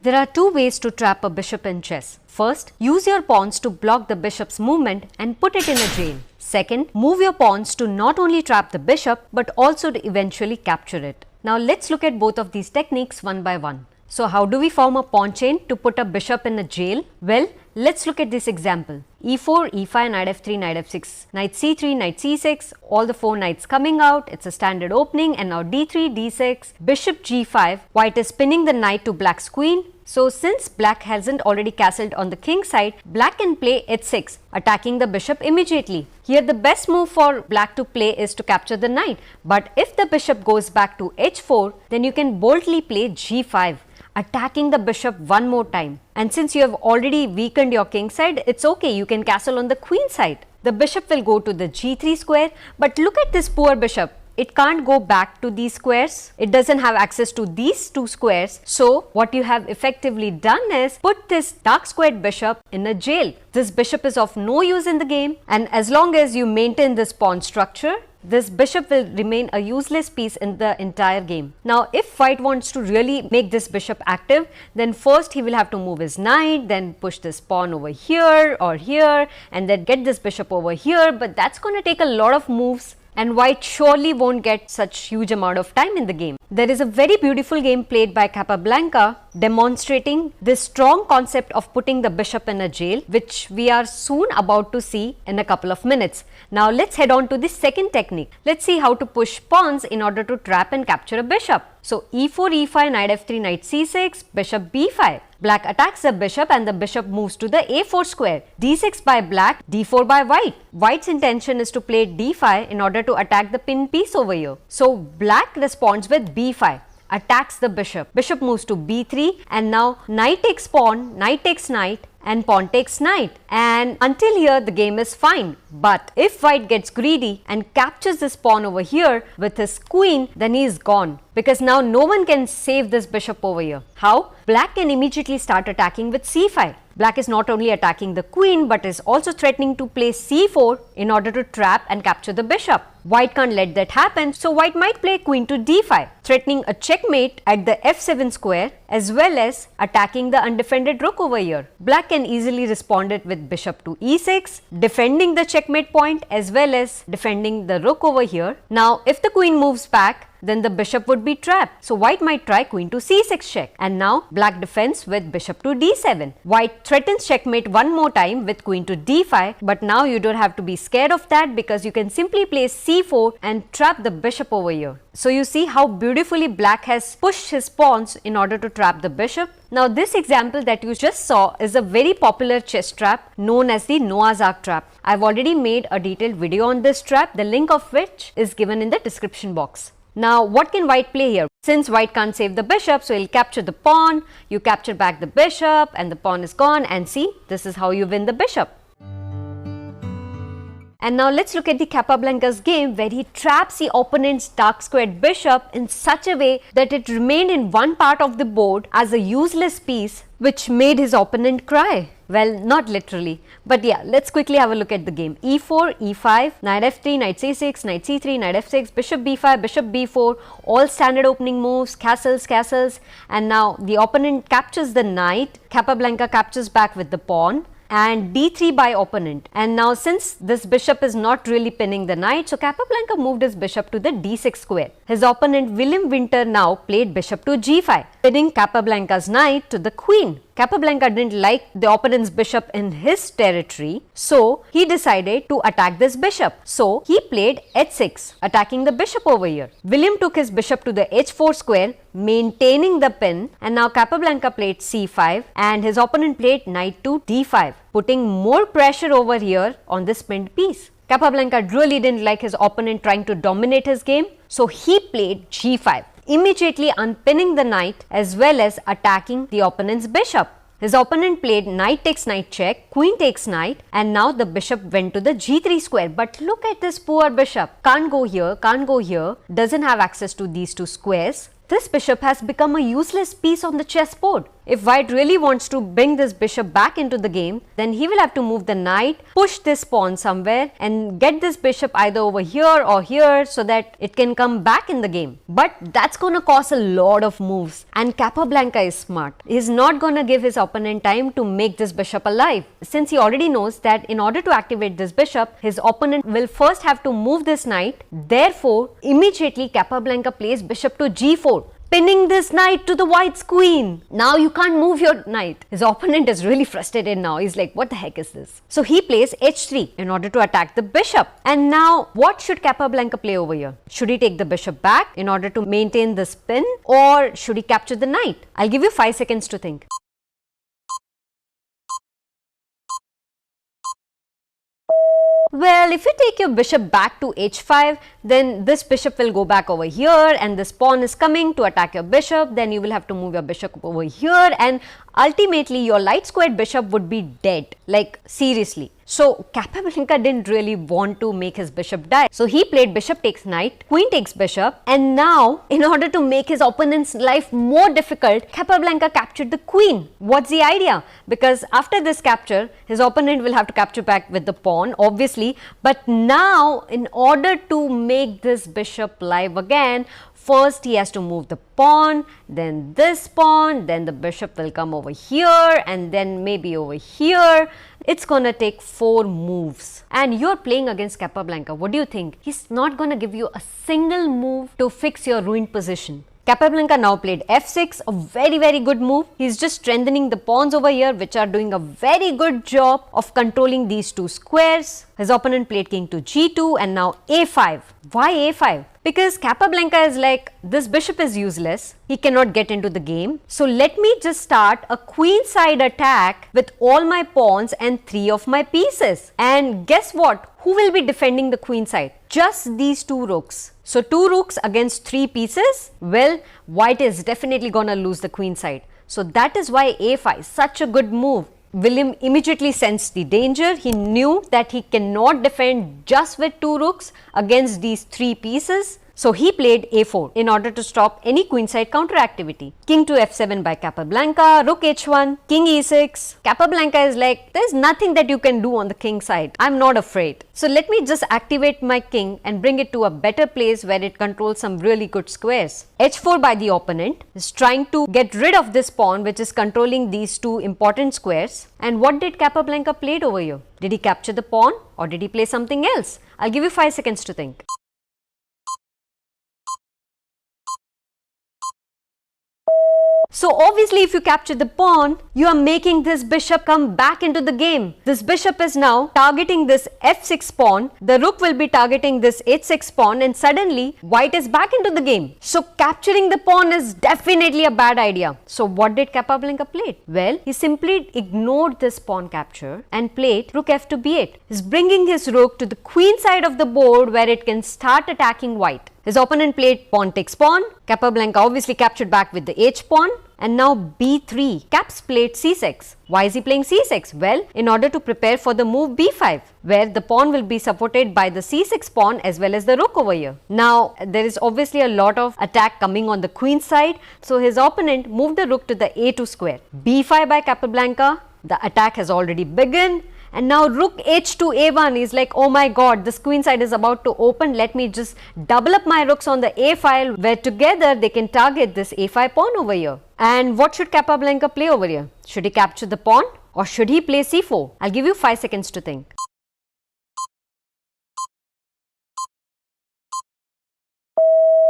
There are two ways to trap a bishop in chess. First, use your pawns to block the bishop's movement and put it in a jail. Second, move your pawns to not only trap the bishop but also to eventually capture it. Now let's look at both of these techniques one by one. So how do we form a pawn chain to put a bishop in a jail? Well, let's look at this example. e4, e5, knight f3, knight f6, knight c3, knight c6, all the four knights coming out, it's a standard opening, and now d3, d6, bishop g5, white is pinning the knight to black's queen. So since black hasn't already castled on the king side, black can play h6, attacking the bishop immediately. Here the best move for black to play is to capture the knight, but if the bishop goes back to h4, then you can boldly play g5, attacking the bishop one more time. And since you have already weakened your king side, it's okay, you can castle on the queen side. The bishop will go to the g3 square, but look at this poor bishop. It can't go back to these squares. It doesn't have access to these two squares. So what you have effectively done is put this dark squared bishop in a jail. This bishop is of no use in the game, and as long as you maintain this pawn structure, this bishop will remain a useless piece in the entire game. Now if white wants to really make this bishop active, then first he will have to move his knight, then push this pawn over here or here, and then get this bishop over here, but that's going to take a lot of moves, and white surely won't get such huge amount of time in the game. There is a very beautiful game played by Capablanca demonstrating this strong concept of putting the bishop in a jail, which we are soon about to see in a couple of minutes. Now let's head on to the second technique. Let's see how to push pawns in order to trap and capture a bishop. So e4, e5, knight f3, knight c6, bishop b5. Black attacks the bishop and the bishop moves to the a4 square. d6 by black, d4 by white. White's intention is to play d5 in order to attack the pin piece over here. So black responds with b5, attacks the bishop. Bishop moves to b3, and now knight takes pawn, knight takes knight, and pawn takes knight, and until here the game is fine. But if white gets greedy and captures this pawn over here with his queen, then he is gone, because now no one can save this bishop over here. How? Black can immediately start attacking with c5. Black is not only attacking the queen but is also threatening to play c4 in order to trap and capture the bishop. White can't let that happen, so white might play queen to d5, threatening a checkmate at the f7 square as well as attacking the undefended rook over here. Black can easily respond it with bishop to e6, defending the checkmate point as well as defending the rook over here. Now if the queen moves back, then the bishop would be trapped. So white might try queen to c6 check, and now black defends with bishop to d7. White threatens checkmate one more time with queen to d5, but now you don't have to be scared of that because you can simply play c4 and trap the bishop over here. So you see how beautifully black has pushed his pawns in order to trap the bishop. Now this example that you just saw is a very popular chess trap known as the Noah's Ark trap. I've already made a detailed video on this trap, the link of which is given in the description box. Now what can white play here? Since white can't save the bishop, so he'll capture the pawn, you capture back the bishop and the pawn is gone, and see, this is how you win the bishop. And now let's look at the Capablanca's game where he traps the opponent's dark squared bishop in such a way that it remained in one part of the board as a useless piece, which made his opponent cry. Well, not literally, but yeah, let's quickly have a look at the game. e4, e5, knight f3, knight c6, knight c3, knight f6, bishop b5, bishop b4, all standard opening moves, castles, castles, and now the opponent captures the knight, Capablanca captures back with the pawn, and d3 by opponent. And now since this bishop is not really pinning the knight, so Capablanca moved his bishop to the d6 square. His opponent William Winter now played bishop to g5, pinning Capablanca's knight to the queen. Capablanca didn't like the opponent's bishop in his territory, so he decided to attack this bishop. So he played h6, attacking the bishop over here. William took his bishop to the h4 square, maintaining the pin, and now Capablanca played c5 and his opponent played knight to d5, putting more pressure over here on this pinned piece. Capablanca really didn't like his opponent trying to dominate his game, so he played g5, immediately unpinning the knight as well as attacking the opponent's bishop. His opponent played knight takes knight check, queen takes knight, and now the bishop went to the g3 square. But look at this poor bishop, can't go here, doesn't have access to these two squares. This bishop has become a useless piece on the chessboard. if white really wants to bring this bishop back into the game, then he will have to move the knight, push this pawn somewhere and get this bishop either over here or here so that it can come back in the game. But that's going to cost a lot of moves, and Capablanca is smart. He's not going to give his opponent time to make this bishop alive, since he already knows that in order to activate this bishop, his opponent will first have to move this knight. Therefore, immediately Capablanca plays bishop to g4, pinning this knight to the white's queen. Now you can't move your knight. His opponent is really frustrated now. He's like, what the heck is this? So he plays h3 in order to attack the bishop. And now what should Capablanca play over here? Should he take the bishop back in order to maintain the spin, or should he capture the knight? I'll give you 5 seconds to think. Well, if you take your bishop back to h5, then this bishop will go back over here and this pawn is coming to attack your bishop. Then you will have to move your bishop over here, and ultimately your light squared bishop would be dead. Like, seriously. So Capablanca didn't really want to make his bishop die. So he played bishop takes knight, queen takes bishop, and now in order to make his opponent's life more difficult, Capablanca captured the queen. What's the idea? Because after this capture, his opponent will have to capture back with the pawn, obviously. But now, in order to make this bishop live again, first he has to move the pawn, then this pawn, then the bishop will come over here and then maybe over here. It's gonna take 4 moves. And you're playing against Capablanca. What do you think? He's not gonna give you a single move to fix your ruined position. Capablanca now played f6, a very good move. He's just strengthening the pawns over here, which are doing a very good job of controlling these 2 squares. His opponent played king to g2 and now a5. Why a5? Because Capablanca is like, this bishop is useless, he cannot get into the game. So let me just start a queenside attack with all my pawns and 3 of my pieces. And guess what? Who will be defending the queenside? Just these 2 rooks. So 2 rooks against 3 pieces? Well, white is definitely gonna lose the queenside. So that is why a5 is such a good move. William immediately sensed the danger. He knew that he cannot defend just with 2 rooks against these 3 pieces. So he played a4 in order to stop any queenside counter activity. King to f7 by Capablanca, rook h1, king e6. Capablanca is like, there's nothing that you can do on the king side. I'm not afraid. So let me just activate my king and bring it to a better place where it controls some really good squares. h4 by the opponent is trying to get rid of this pawn which is controlling these 2 important squares. And what did Capablanca play over here? Did he capture the pawn or did he play something else? I'll give you 5 seconds to think. So obviously if you capture the pawn, you are making this bishop come back into the game. This bishop is now targeting this f6 pawn, the rook will be targeting this h6 pawn, and suddenly white is back into the game. So capturing the pawn is definitely a bad idea. So what did Capablanca play? Well, he simply ignored this pawn capture and played rook f to b8. He's bringing his rook to the queen side of the board where it can start attacking white. His opponent played pawn takes pawn. Capablanca obviously captured back with the h pawn. And now b3. Caps played c6. Why is he playing c6? Well, in order to prepare for the move b5, where the pawn will be supported by the c6 pawn as well as the rook over here. Now, there is obviously a lot of attack coming on the queen side. So his opponent moved the rook to the a2 square. b5 by Capablanca. The attack has already begun. And now rook h to a1 is like, oh my god, this queen side is about to open. Let me just double up my rooks on the a file where together they can target this a5 pawn over here. And what should Capablanca play over here? Should he capture the pawn or should he play c4? I'll give you 5 seconds to think.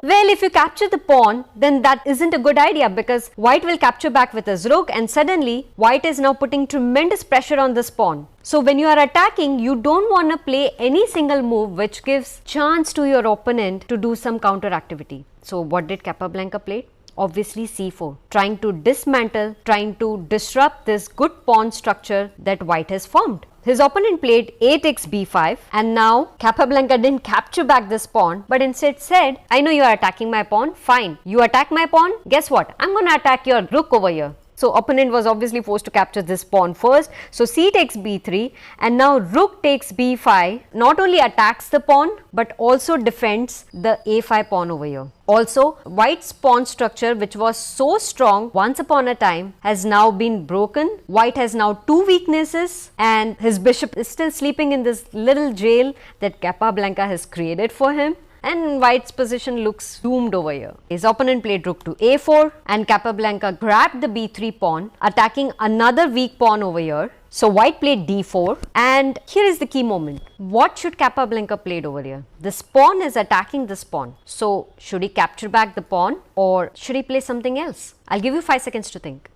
Well, if you capture the pawn, then that isn't a good idea because white will capture back with his rook and suddenly white is now putting tremendous pressure on this pawn. So when you are attacking, you don't want to play any single move which gives chance to your opponent to do some counter activity. So what did Capablanca play? Obviously c4, trying to dismantle, trying to disrupt this good pawn structure that white has formed. His opponent played a takes b5 and now Capablanca didn't capture back this pawn but instead said, I know you are attacking my pawn, fine. You attack my pawn, guess what? I'm going to attack your rook over here. So opponent was obviously forced to capture this pawn first. So c takes b3 and now rook takes b5 not only attacks the pawn but also defends the a5 pawn over here. Also, white's pawn structure, which was so strong once upon a time, has now been broken. White has now two weaknesses and his bishop is still sleeping in this little jail that Capablanca has created for him. And white's position looks doomed over here. His opponent played rook to a4 and Capablanca grabbed the b3 pawn, attacking another weak pawn over here. So white played d4 and here is the key moment. What should Capablanca played over here? This pawn is attacking this pawn. So should he capture back the pawn or should he play something else? I'll give you 5 seconds to think.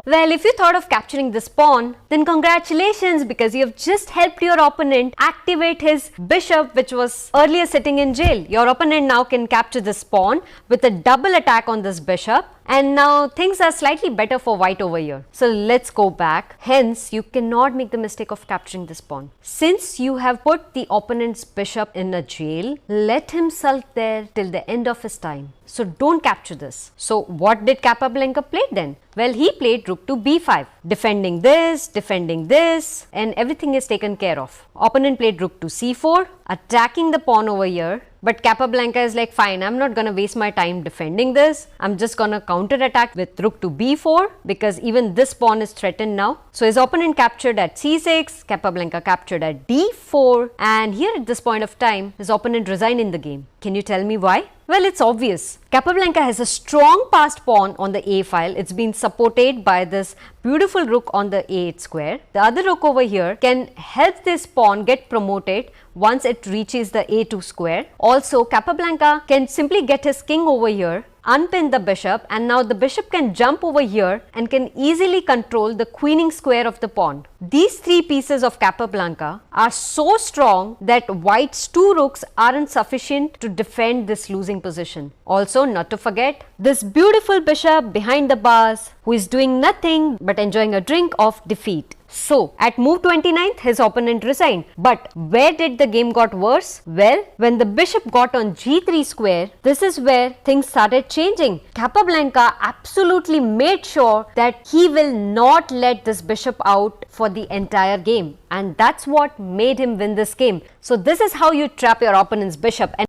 Well, if you thought of capturing this pawn, then congratulations, because you have just helped your opponent activate his bishop which was earlier sitting in jail. Your opponent now can capture this pawn with a double attack on this bishop. And now things are slightly better for white over here. So let's go back. Hence, you cannot make the mistake of capturing this pawn. Since you have put the opponent's bishop in a jail, let him sulk there till the end of his time. So don't capture this. So what did Capablanca play then? Well, he played rook to b5, defending this, and everything is taken care of. Opponent played rook to c4, attacking the pawn over here. But Capablanca is like, fine, I'm not gonna waste my time defending this. I'm just gonna counter attack with rook to b4 because even this pawn is threatened now. So his opponent captured at c6, Capablanca captured at d4, and here at this point of time, his opponent resigned in the game. Can you tell me why? Well, it's obvious. Capablanca has a strong passed pawn on the a file. It's been supported by this beautiful rook on the a8 square. The other rook over here can help this pawn get promoted once it reaches the a2 square. Also, Capablanca can simply get his king over here, unpin the bishop, and now the bishop can jump over here and can easily control the queening square of the pawn. These three pieces of Capablanca are so strong that white's two rooks aren't sufficient to defend this losing position. Also, not to forget, this beautiful bishop behind the bars who is doing nothing but enjoying a drink of defeat. So, at move 29th, his opponent resigned. But where did the game got worse? Well, when the bishop got on g3 square, this is where things started changing. Capablanca absolutely made sure that he will not let this bishop out for the entire game. And that's what made him win this game. So, this is how you trap your opponent's bishop. And